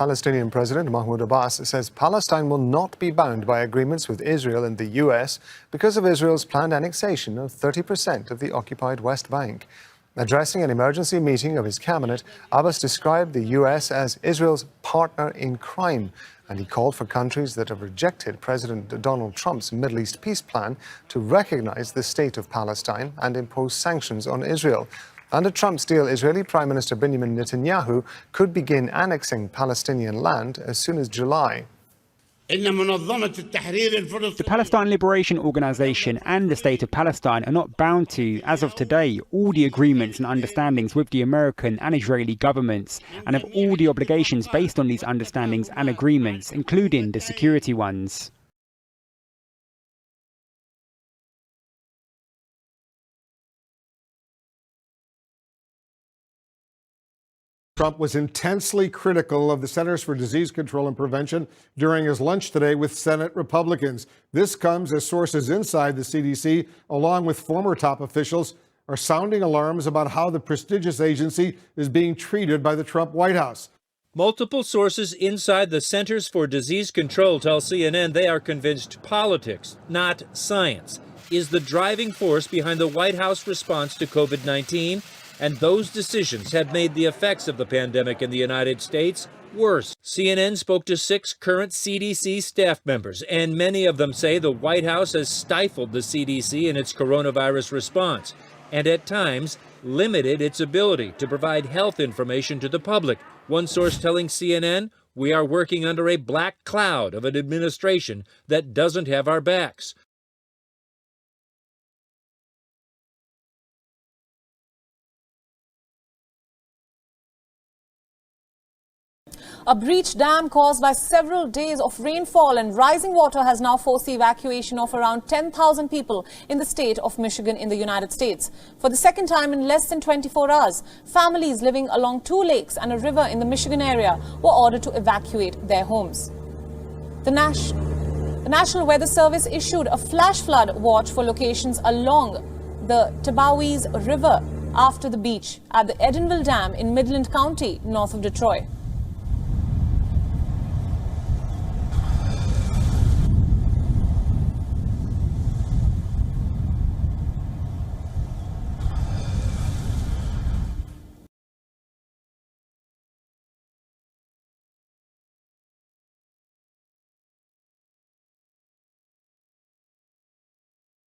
Palestinian President Mahmoud Abbas says Palestine will not be bound by agreements with Israel and the U.S. because of Israel's planned annexation of 30% of the occupied West Bank. Addressing an emergency meeting of his cabinet, Abbas described the U.S. as Israel's partner in crime, and he called for countries that have rejected President Donald Trump's Middle East peace plan to recognize the state of Palestine and impose sanctions on Israel. Under Trump's deal, Israeli Prime Minister Benjamin Netanyahu could begin annexing Palestinian land as soon as July. The Palestine Liberation Organization and the State of Palestine are not bound to, as of today, all the agreements and understandings with the American and Israeli governments, and have all the obligations based on these understandings and agreements, including the security ones. Trump was intensely critical of the Centers for Disease Control and Prevention during his lunch today with Senate Republicans. This comes as sources inside the CDC, along with former top officials, are sounding alarms about how the prestigious agency is being treated by the Trump White House. Multiple sources inside the Centers for Disease Control tell CNN they are convinced politics, not science, is the driving force behind the White House response to COVID-19. And those decisions have made the effects of the pandemic in the United States worse. CNN spoke to 6 current CDC staff members, and many of them say the White House has stifled the CDC in its coronavirus response, and at times limited its ability to provide health information to the public. One source telling CNN, "We are working under a black cloud of an administration that doesn't have our backs." A breached dam caused by several days of rainfall and rising water has now forced the evacuation of around 10,000 people in the state of Michigan in the United States. For the second time in less than 24 hours, families living along 2 lakes and a river in the Michigan area were ordered to evacuate their homes. The National Weather Service issued a flash flood watch for locations along the Tabawis River after the beach at the Edenville Dam in Midland County, north of Detroit.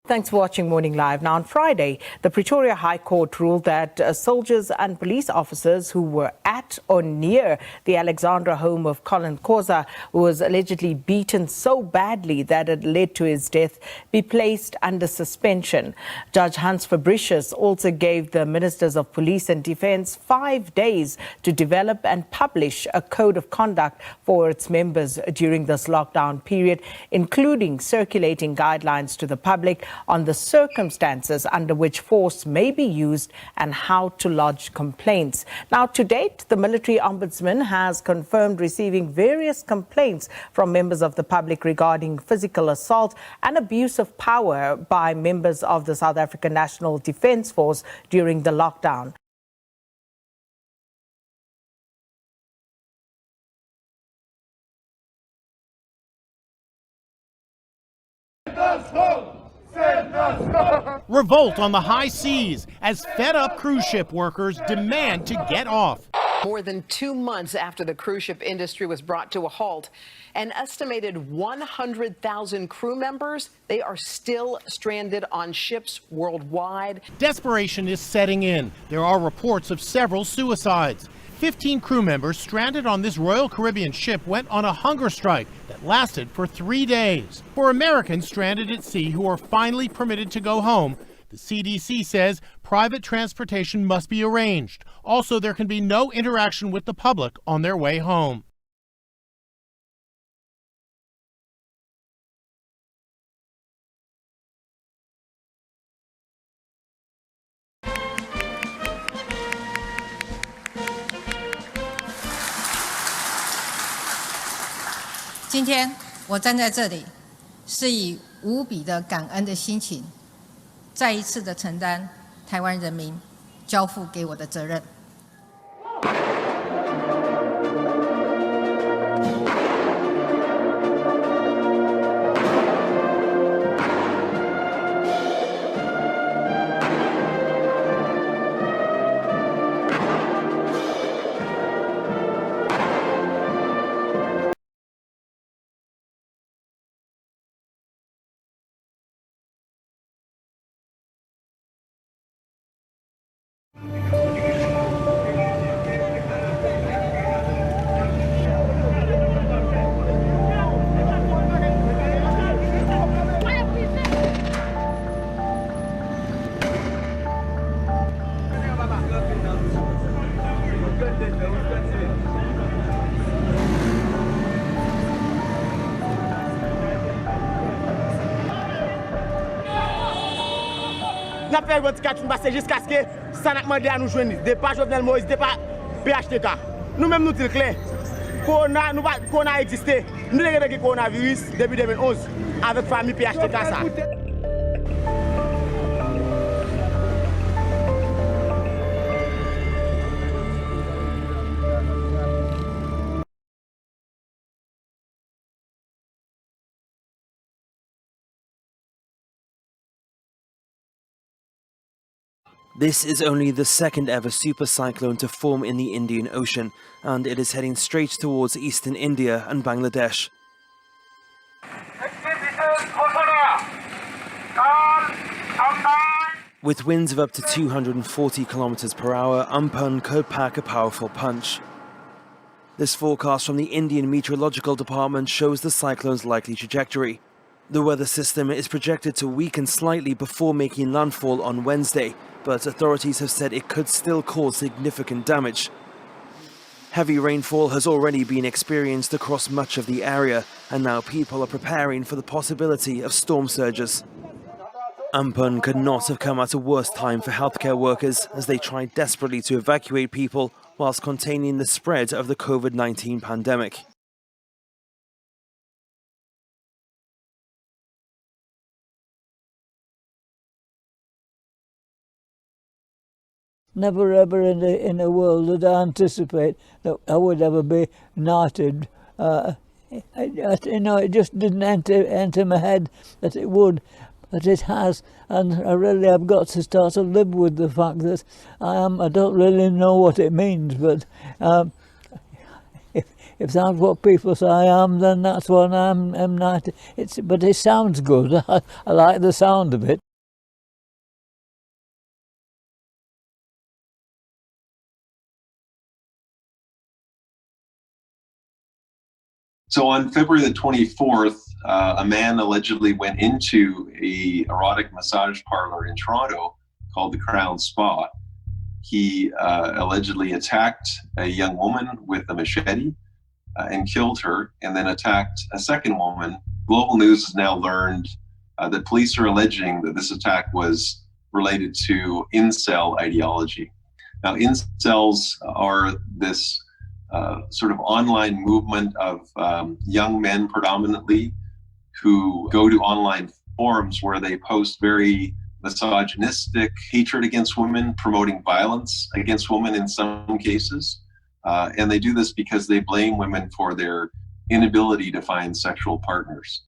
Thanks for watching Morning Live. Now, on Friday, the Pretoria High Court ruled that soldiers and police officers who were at or near the Alexandra home of Colin Khosa, who was allegedly beaten so badly that it led to his death, be placed under suspension. Judge Hans Fabricius also gave the Ministers of Police and Defence 5 days to develop and publish a code of conduct for its members during this lockdown period, including circulating guidelines to the public on the circumstances under which force may be used and how to lodge complaints. Now, to date, the military ombudsman has confirmed receiving various complaints from members of the public regarding physical assault and abuse of power by members of the South African National Defence Force during the lockdown. Revolt on the high seas as fed-up cruise ship workers demand to get off. More than 2 months after the cruise ship industry was brought to a halt, an estimated 100,000 crew members, they are still stranded on ships worldwide. Desperation is setting in. There are reports of several suicides. 15 crew members stranded on this Royal Caribbean ship went on a hunger strike that lasted for 3 days. For Americans stranded at sea who are finally permitted to go home, the CDC says private transportation must be arranged. Also, there can be no interaction with the public on their way home.今天我站在这里，是以无比的感恩的心情，再一次的承担台湾人民交付给我的责任。n'a fait revendication passer jusqu'à ce que ça n'a demandé à nous joindre. Départ Jovenel Moïse, départ PHTK. Nous-mêmes nous disons clair. Corona a existé. Nous avons eu le coronavirus depuis 2011 avec la famille PHTK. Ça. This is only the second ever super cyclone to form in the Indian Ocean, and it is heading straight towards eastern India and Bangladesh. With winds of up to 240 kilometers per hour, Amphan could pack a powerful punch. This forecast from the Indian Meteorological Department shows the cyclone's likely trajectory. The weather system is projected to weaken slightly before making landfall on Wednesday, but authorities have said it could still cause significant damage. Heavy rainfall has already been experienced across much of the area, and now people are preparing for the possibility of storm surges. Amphan could not have come at a worse time for healthcare workers as they tried desperately to evacuate people whilst containing the spread of the COVID-19 pandemic. Never ever in the world did I anticipate that I would ever be knighted. It just didn't enter my head that it would, but it has, and I really have got to start to live with the fact that I don't really know what it means, but if that's what people say I am, then that's what I'm knighted. But it sounds good. I like the sound of it. So on February the 24th, a man allegedly went into an erotic massage parlor in Toronto called the Crown Spa. He allegedly attacked a young woman with a machete and killed her, and then attacked a second woman. Global News has now learned that police are alleging that this attack was related to incel ideology. Now, incels are this sort of online movement of young men predominantly who go to online forums where they post very misogynistic hatred against women, promoting violence against women in some cases. And they do this because they blame women for their inability to find sexual partners.